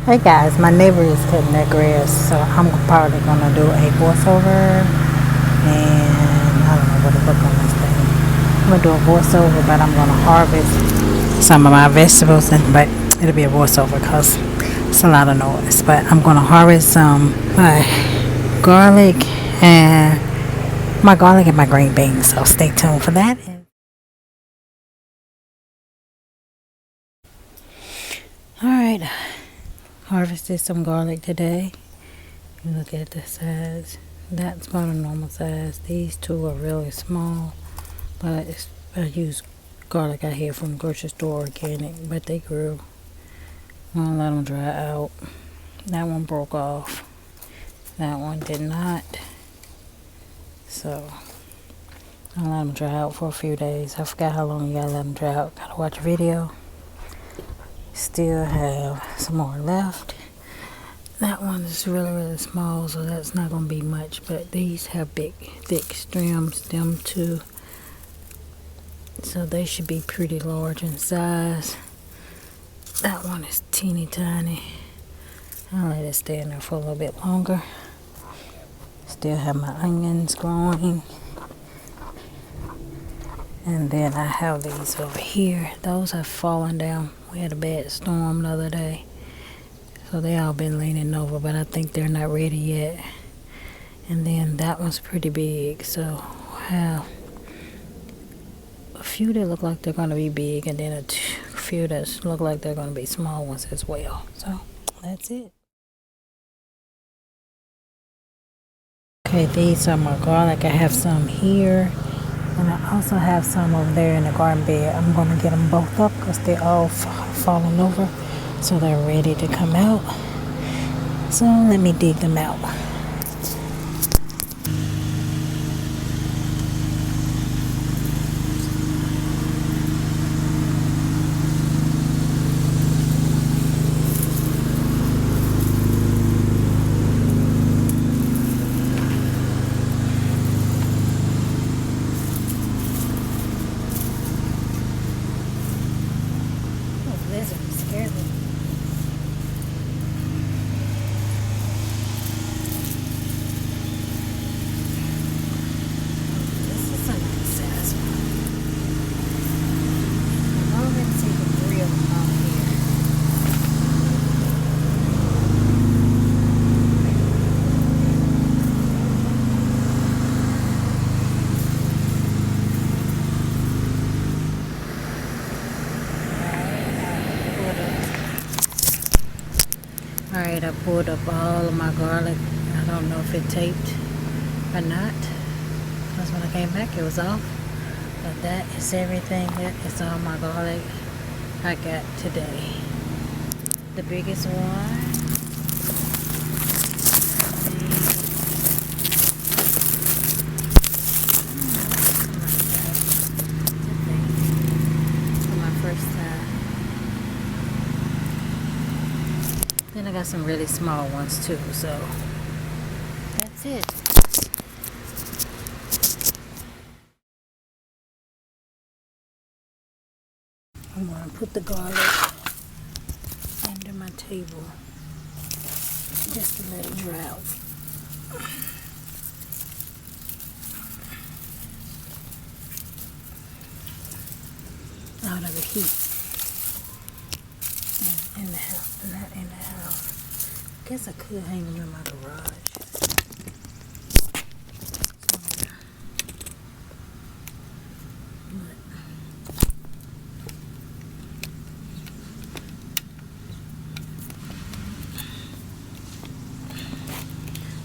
Hey guys, my neighbor is cutting their grass, so I'm probably gonna do a voiceover, and I don't know what to look on this thing. I'm gonna do a voiceover, but I'm gonna harvest some of my vegetables, but it'll be a voiceover because it's a lot of noise. But I'm gonna harvest some my garlic and my green beans. So stay tuned for that. All right, harvested some garlic today. Look at the size. That's about a normal size. These two are really small, but I use garlic out here from the grocery store, organic, but they grew. I'm gonna let them dry out. That one broke off. That one did not. So I'll let them dry out for a few days. I forgot how long you gotta let them dry out. Gotta watch a video. Still have some more left. That one is really small, so that's not going to be much, but these have big thick stems, them too, so they should be pretty large in size. That one is teeny tiny. I'll let it stay in there for a little bit longer. Still have my onions growing, and then I have these over here. Those have fallen down. We had a bad storm the other day, so they all been leaning over, but I think they're not ready yet. And then that one's pretty big, so I have a few that look like they're going to be big, and then a few that look like they're going to be small ones as well. So that's it. Okay, these are my garlic. I have some here, and I also have some over there in the garden bed. I'm going to get them both up because they're all falling over, so they're ready to come out. So let me dig them out. Alright, I pulled up all of my garlic. I don't know if it taped or not, because when I came back it was off. But that is everything. That is all my garlic I got today. The biggest one. For my first time. Then I got some really small ones too, so that's it. I'm going to put the garlic under my table just to let it dry out. Out of the heat. In the house, not in the house. Guess I could hang them in my garage.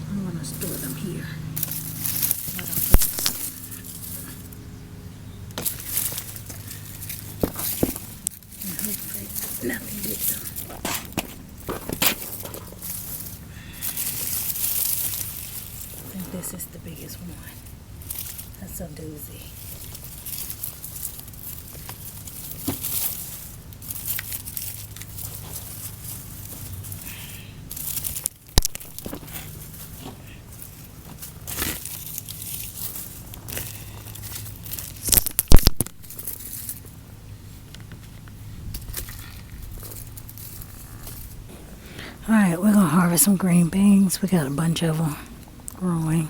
I'm gonna store them here. And hopefully nothing gets them. I think this is the biggest one. That's a doozy. Alright, we're gonna harvest some green beans. We got a bunch of them growing.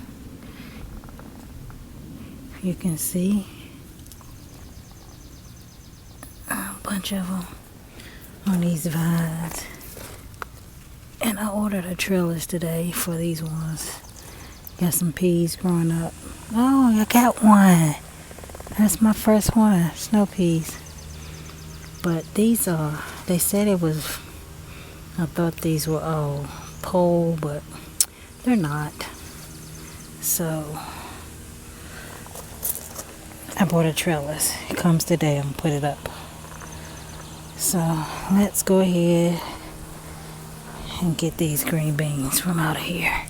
You can see a bunch of them on these vines. And I ordered a trellis today for these ones. Got some peas growing up. Oh, I got one. That's my first one, snow peas. But these are, they said it was, I thought these were all pole, but they're not. So I bought a trellis. It comes today. I'm gonna put it up. So let's go ahead and get these green beans from out of here.